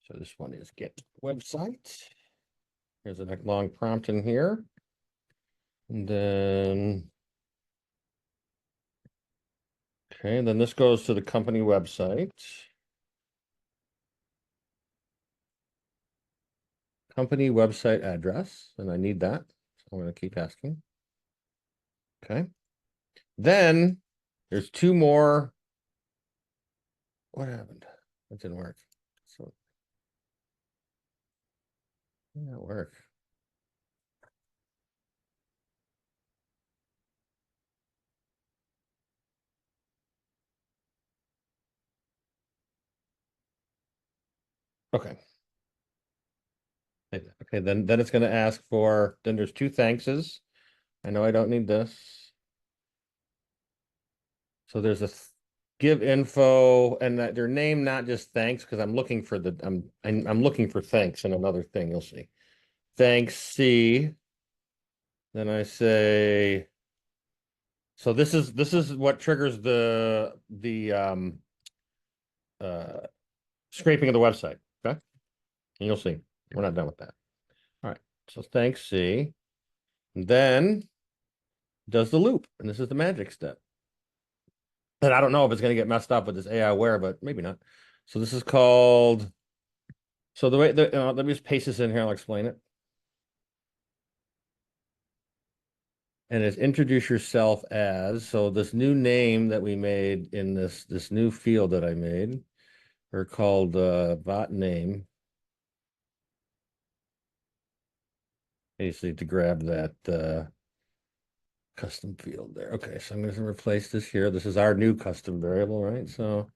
So this one is get website. Here's a long prompt in here. And then, okay, and then this goes to the company website. Company website address, and I need that. So I'm going to keep asking. Okay. Then there's two more. What happened? That didn't work. So did not work. Okay. Okay, then it's going to ask for, then there's two thankses. I know I don't need this. So there's a give info and that their name, not just thanks, because I'm looking for the I'm looking for thanks in another thing. You'll see. Thanks C. Then I say So this is what triggers the uh scraping of the website. Okay. And you'll see. We're not done with that. All right. So thanks, C. And then does the loop. And this is the magic step. And I don't know if it's going to get messed up with this AI aware, but maybe not. So this is called. So the way let me just paste this in here. I'll explain it. And it's introduce yourself as. So this new name that we made in this new field that I made, are called bot name. Basically to grab that custom field there. Okay, so I'm going to replace this here. This is our new custom variable, right? So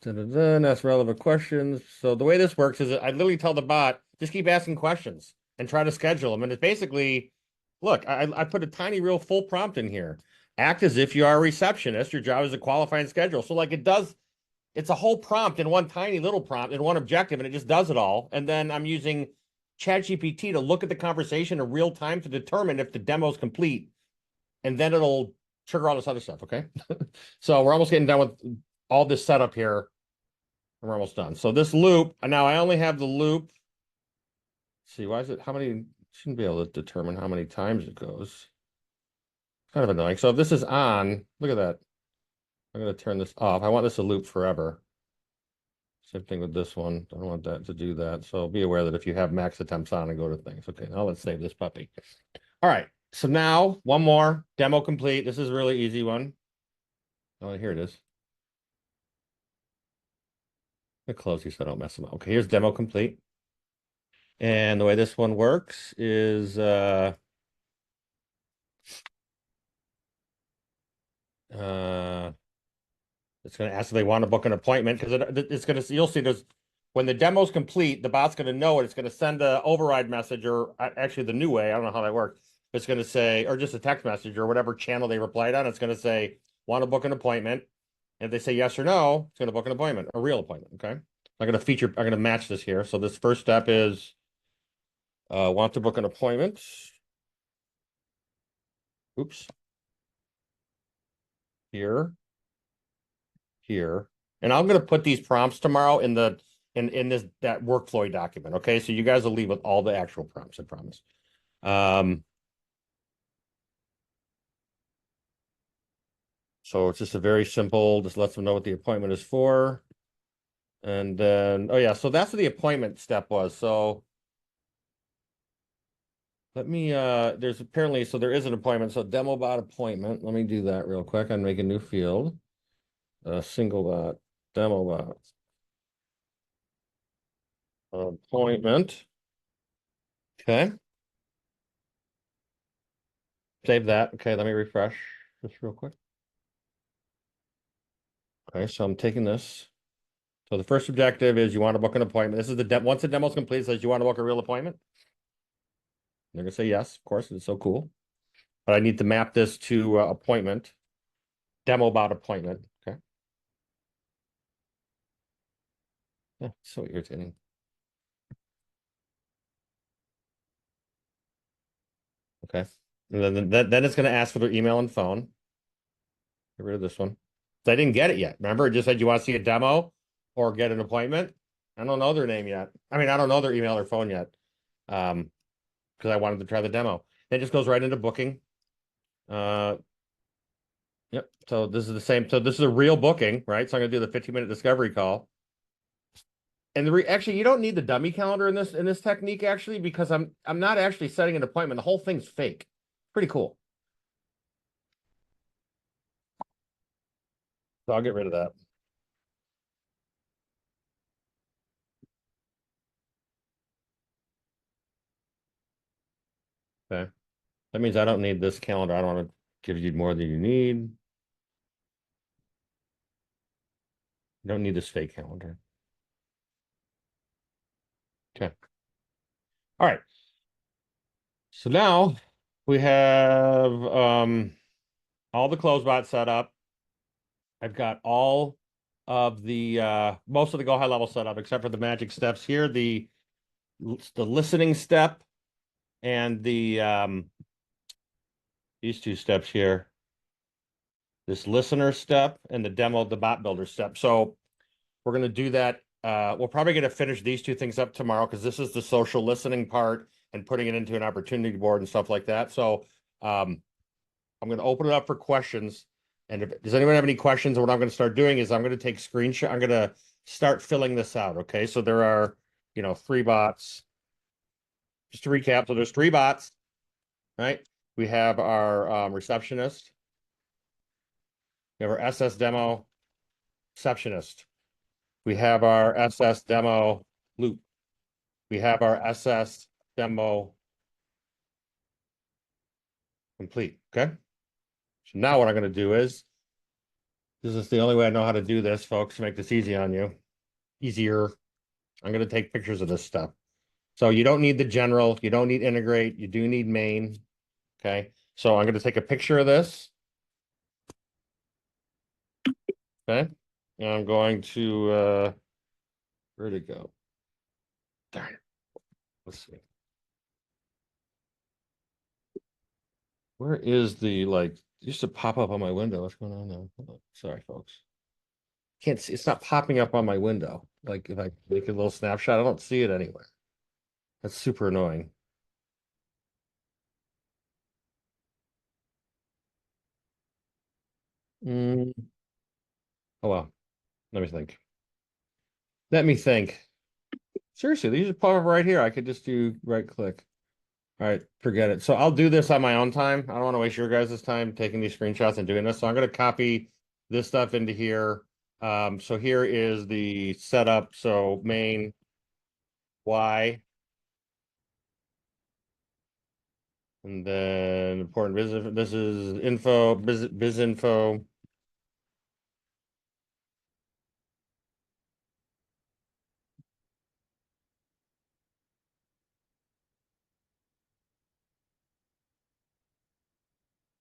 and that's relevant questions. So the way this works is I literally tell the bot, just keep asking questions and try to schedule them. And it's basically, look, I put a tiny real full prompt in here. Act as if you are a receptionist. Your job is to qualify and schedule. So like it's a whole prompt in one tiny little prompt in one objective, and it just does it all. And then I'm using ChatGPT to look at the conversation in real time to determine if the demo is complete. And then it'll trigger all this other stuff. Okay. So we're almost getting done with all this setup here. We're almost done. So this loop, now I only have the loop. Let's see, why is it, how many, shouldn't be able to determine how many times it goes. Kind of annoying. So if this is on, look at that. I'm going to turn this off. I want this to loop forever. Same thing with this one. I don't want that to do that. So be aware that if you have max attempts on and go to things. Okay, now let's save this puppy. All right. So now one more demo complete. This is a really easy one. Oh, here it is. I'll close these so I don't mess them up. Okay, here's demo complete. And the way this one works is it's going to ask if they want to book an appointment because it's going to, you'll see there's, when the demo's complete, the bot's going to know it. It's going to send a override message, or actually the new way, I don't know how that works. It's going to say, or just a text message or whatever channel they replied on. It's going to say, want to book an appointment. And if they say yes or no, it's going to book an appointment, a real appointment. Okay. I'm going to match this here. So this first step is want to book an appointment. Oops. Here. And I'm going to put these prompts tomorrow in that workflow document. Okay, so you guys will leave with all the actual prompts, I promise. So it's just a very simple, just lets them know what the appointment is for. And then, oh yeah, so that's what the appointment step was. So let me, there's apparently, so there is an appointment. So demo bot appointment. Let me do that real quick. And make a new field. Single bot, demo bot. Appointment. Okay. Save that. Okay, let me refresh just real quick. Okay, so I'm taking this. So the first objective is you want to book an appointment. This is once the demo is complete, it says you want to book a real appointment. They're gonna say yes, of course. It's so cool. But I need to map this to appointment. Demo about appointment. Okay. Yeah, so irritating. Okay. And then it's gonna ask for their email and phone. Get rid of this one. So I didn't get it yet. Remember, it just said you want to see a demo or get an appointment. I don't know their name yet. I mean, I don't know their email or phone yet. Because I wanted to try the demo. It just goes right into booking. Yep. So this is the same. So this is a real booking, right? So I'm gonna do the 15-minute discovery call. And actually, you don't need the dummy calendar in this technique actually, because I'm not actually setting an appointment. The whole thing's fake. Pretty cool. So I'll get rid of that. Okay. That means I don't need this calendar. I don't want to give you more than you need. You don't need this fake calendar. Okay. All right. So now we have all the close bots set up. I've got all of the most of the go high level set up except for the magic steps here, the listening step and the these two steps here. this listener step and the demo, the bot builder step. So we're going to do that. We're probably going to finish these two things up tomorrow because this is the social listening part and putting it into an opportunity board and stuff like that. So I'm going to open it up for questions. And if does anyone have any questions? What I'm going to start doing is I'm going to take screenshot. I'm going to start filling this out. Okay. So there are, 3 bots. Just to recap. So there's 3 bots, right? We have our receptionist. We have our SS demo receptionist. We have our SS demo loop. We have our SS demo complete. Okay. So now what I'm going to do is, this is the only way I know how to do this, folks, to make this easy on you. Easier. I'm going to take pictures of this stuff. So you don't need the general. You don't need integrate. You do need main. Okay. So I'm going to take a picture of this. Okay. And I'm going to, where'd it go? Darn it. Let's see. Where is the, it used to pop up on my window. What's going on now? Oh, sorry, folks. Can't see. It's not popping up on my window. Like if I make a little snapshot, I don't see it anywhere. That's super annoying. Mm. Oh, well. Let me think. Let me think. Seriously, these are pop up right here. I could just do right click. All right, forget it. So I'll do this on my own time. I don't want to waste your guys' time taking these screenshots and doing this. So I'm going to copy this stuff into here. So here is the setup. So main Y. And then important business. This is info, biz info.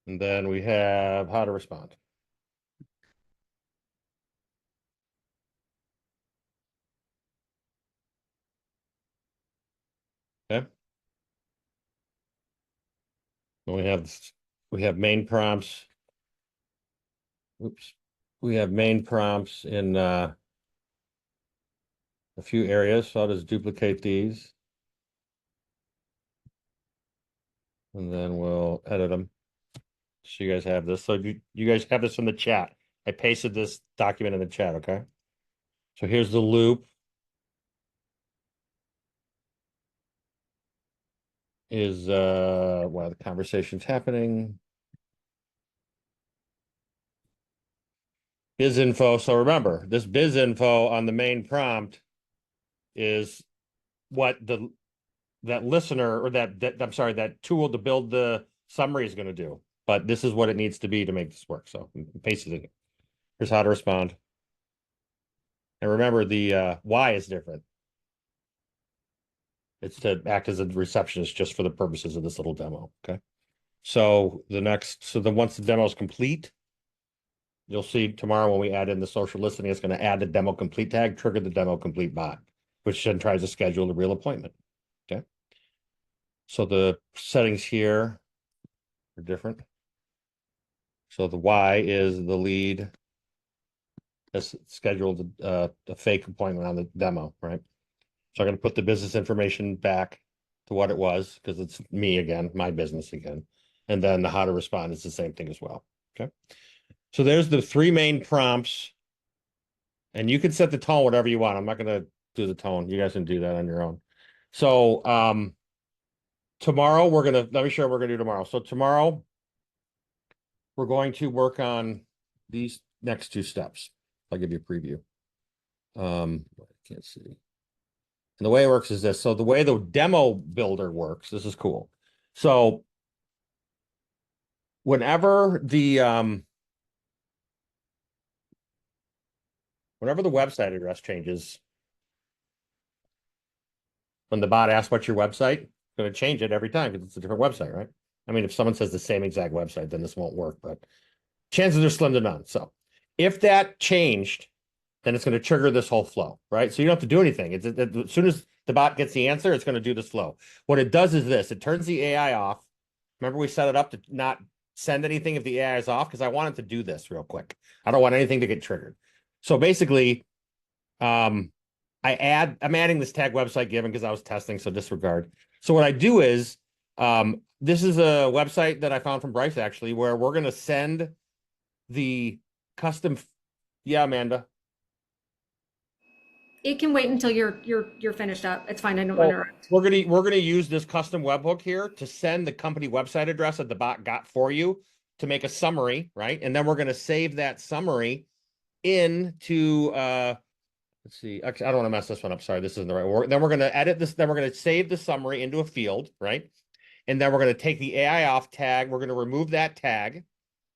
And then we have how to respond. Okay. And we have main prompts. Oops. We have main prompts in a few areas. So I'll just duplicate these. And then we'll edit them. So you guys have this. So you guys have this in the chat. I pasted this document in the chat, okay? So here's the loop. Is while the conversation's happening. Biz info. So remember, this biz info on the main prompt is what that listener or that tool to build the summary is going to do. But this is what it needs to be to make this work. So paste it in. Here's how to respond. And remember, the Y is different. It's to act as a receptionist just for the purposes of this little demo. Okay. So once the demo is complete, you'll see tomorrow when we add in the social listening, it's going to add the demo complete tag, trigger the demo complete bot, which then tries to schedule a real appointment. Okay. So the settings here are different. So the Y is the lead has scheduled a fake appointment on the demo, right? So I'm going to put the business information back to what it was because it's me again, my business again. And then the how to respond is the same thing as well. Okay. So there's the 3 main prompts. And you can set the tone whatever you want. I'm not going to do the tone. You guys can do that on your own. So tomorrow let me show you what we're going to do tomorrow. So tomorrow we're going to work on these next 2 steps. I'll give you a preview. I can't see. And the way it works is this. So the way the demo builder works, this is cool. So whenever the website address changes, when the bot asks what's your website, it's going to change it every time because it's a different website, right? I mean, if someone says the same exact website, then this won't work, but chances are slim to none. So if that changed, then it's going to trigger this whole flow, right? So you don't have to do anything. As soon as the bot gets the answer, it's going to do this flow. What it does is this. It turns the AI off. Remember, we set it up to not send anything if the AI is off because I want it to do this real quick. I don't want anything to get triggered. So basically, I'm adding this tag website given because I was testing, so disregard. So what I do is, this is a website that I found from Bryce actually, where we're going to send the custom. Yeah, Amanda. It can wait until you're finished up. It's fine. I don't So interrupt. we're gonna use this custom webhook here to send the company website address that the bot got for you to make a summary, right? And then we're gonna save that summary into let's see. Actually, I don't want to mess this one up. Sorry, this isn't the right word. Then we're gonna edit this. Then we're gonna save the summary into a field, right? And then we're gonna take the AI off tag. We're gonna remove that tag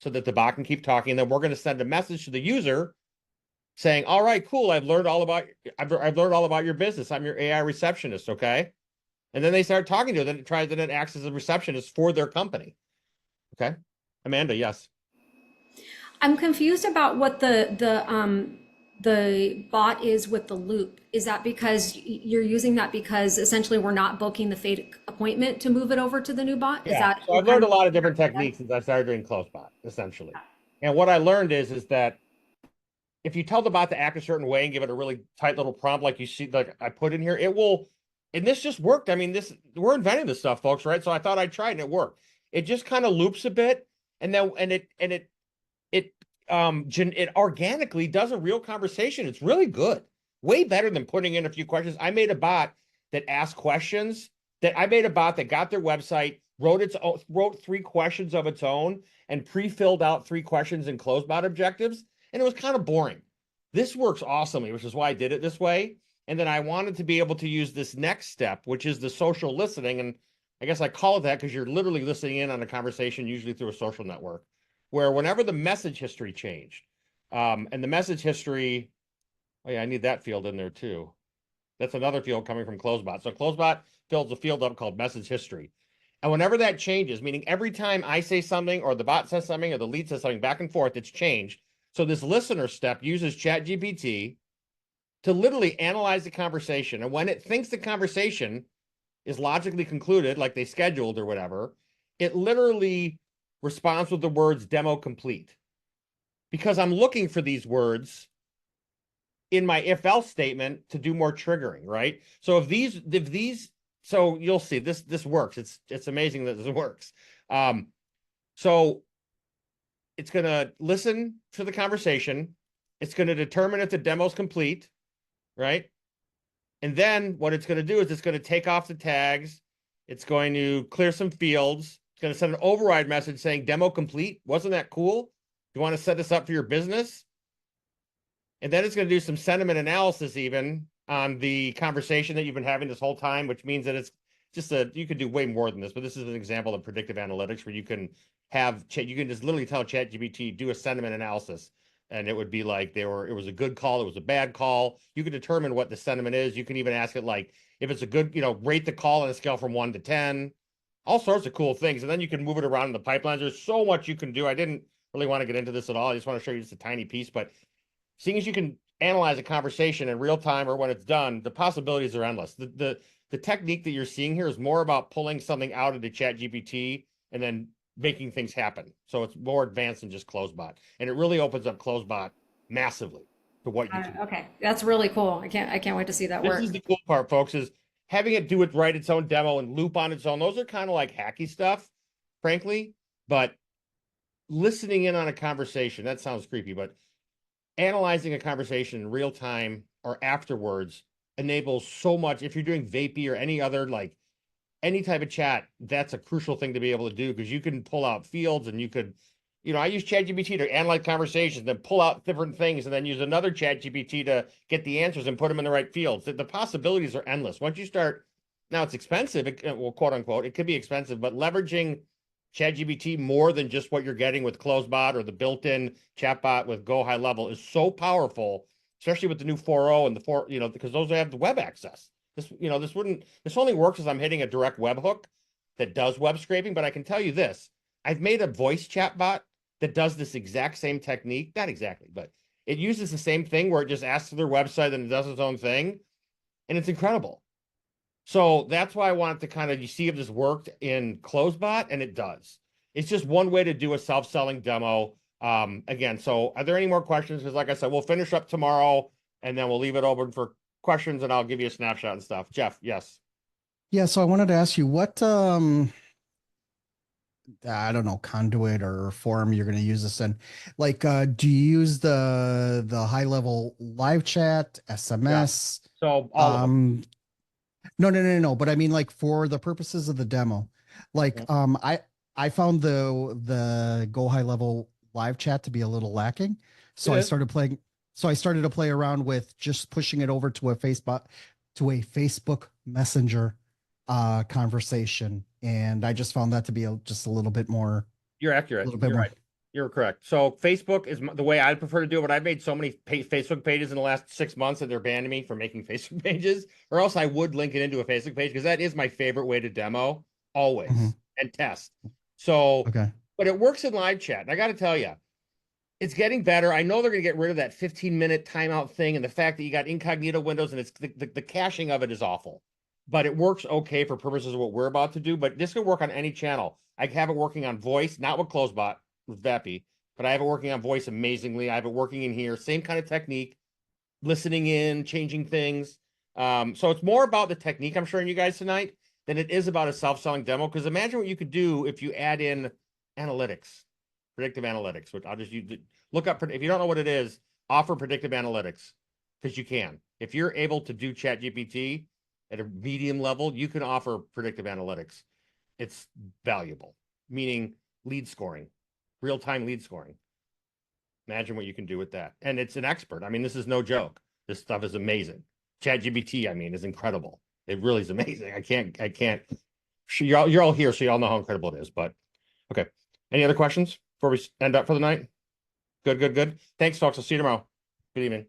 so that the bot can keep talking. And then we're gonna send a message to the user saying, all right, cool. I've learned all about your business. I'm your AI receptionist. Okay. And then they start talking to it. Then it acts as a receptionist for their company. Okay. Amanda, yes. I'm confused about what the bot is with the loop. Is that because you're using that because essentially we're not booking the fake appointment to move it over to the new bot? Is Yeah. that So I've learned a lot of different techniques since I started doing closebot, essentially. And what I learned is that if you tell the bot to act a certain way and give it a really tight little prompt like you see, like I put in here, it will, and this just worked. I mean, we're inventing this stuff, folks, right? So I thought I'd try it and it worked. It just kind of loops a bit, and then it organically does a real conversation. It's really good. Way better than putting in a few questions. I made a bot that asked questions I made a bot that got their website, wrote 3 questions of its own and pre-filled out 3 questions in closebot objectives. And it was kind of boring. This works awesomely, which is why I did it this way. And then I wanted to be able to use this next step, which is the social listening. And I guess I call it that because you're literally listening in on a conversation, usually through a social network, where whenever the message history changed, and the message history, oh yeah, I need that field in there too. That's another field coming from closebot. So closebot fills a field up called message history. And whenever that changes, meaning every time I say something or the bot says something or the lead says something back and forth, it's changed. So this listener step uses ChatGPT to literally analyze the conversation. And when it thinks the conversation is logically concluded, like they scheduled or whatever, it literally responds with the words demo complete. Because I'm looking for these words in my if else statement to do more triggering, right? So if these, so you'll see this works. It's amazing that this works. So it's going to listen to the conversation. It's going to determine if the demo's complete, right? And then what it's going to do is it's going to take off the tags. It's going to clear some fields. It's going to send an override message saying demo complete. Wasn't that cool? You want to set this up for your business? And then it's going to do some sentiment analysis even on the conversation that you've been having this whole time, which means that it's just you could do way more than this, but this is an example of predictive analytics where you can just literally tell ChatGPT, do a sentiment analysis. And it would be like it was a good call, it was a bad call. You can determine what the sentiment is. You can even ask it like, if it's a good, rate the call on a scale from 1 to 10, all sorts of cool things. And then you can move it around in the pipelines. There's so much you can do. I didn't really want to get into this at all. I just want to show you just a tiny piece, but seeing as you can analyze a conversation in real time or when it's done, the possibilities are endless. The technique that you're seeing here is more about pulling something out of the ChatGPT and then making things happen. So it's more advanced than just closebot. And it really opens up closebot massively to what you can do. Okay, that's really cool. I can't wait to see that work. This is the cool part, folks, is having it do it right, its own demo and loop on its own. Those are kind of like hacky stuff, frankly. But listening in on a conversation, that sounds creepy, but analyzing a conversation in real time or afterwards enables so much. If you're doing Vapey or any other, like any type of chat, that's a crucial thing to be able to do because you can pull out fields and you could, I use ChatGPT to analyze conversations, then pull out different things and then use another ChatGPT to get the answers and put them in the right fields. The possibilities are endless. Once you start, now it's expensive, well, quote unquote, it could be expensive, but leveraging ChatGPT more than just what you're getting with closebot or the built-in chatbot with Go High Level is so powerful, especially with the new 4.0 and the 4, because those have the web access. This only works as I'm hitting a direct webhook that does web scraping, but I can tell you this, I've made a voice chatbot that does this exact same technique, not exactly, but it uses the same thing where it just asks for their website and it does its own thing, and it's incredible. So that's why I wanted to kind of see if this worked in closebot, and it does. It's just one way to do a self-selling demo. Again, so are there any more questions? Because like I said, we'll finish up tomorrow and then we'll leave it open for questions and I'll give you a snapshot and stuff. Jeff, yes. Yeah, so I wanted to ask you what I don't know, conduit or forum you're going to use this in. Like, do you use the high level live chat, SMS? So all of them. No. But I mean, like for the purposes of the demo, like, I found the Go High Level live chat to be a little lacking, so I started playing. So I started to play around with just pushing it over to a Facebook Messenger conversation, and I just found that to be just a little bit more. You're accurate. A little bit You're more. right. You're correct. So Facebook is the way I prefer to do it. But I've made so many Facebook pages in the last 6 months that they're banning me from making Facebook pages, or else I would link it into a Facebook page because that is my favorite way to demo always and test. So, Okay. but it works in live chat. And I got to tell you, it's getting better. I know they're going to get rid of that 15-minute timeout thing and the fact that you got incognito windows and it's the caching of it is awful. But it works okay for purposes of what we're about to do. But this can work on any channel. I have it working on voice, not with CloseBot, with Vappy, but I have it working on voice amazingly. I have it working in here. Same kind of technique, listening in, changing things. So it's more about the technique I'm showing you guys tonight than it is about a self-selling demo. Because imagine what you could do if you add in analytics, predictive analytics, which I'll just look up. If you don't know what it is, offer predictive analytics because you can. If you're able to do ChatGPT at a medium level, you can offer predictive analytics. It's valuable, meaning lead scoring, real-time lead scoring. Imagine what you can do with that. And it's an expert. I mean, this is no joke. This stuff is amazing. ChatGPT, I mean, is incredible. It really is amazing. I can't. You're all here, so you all know how incredible it is. But okay. Any other questions before we end up for the night? Good. Thanks, folks. I'll see you tomorrow. Good evening.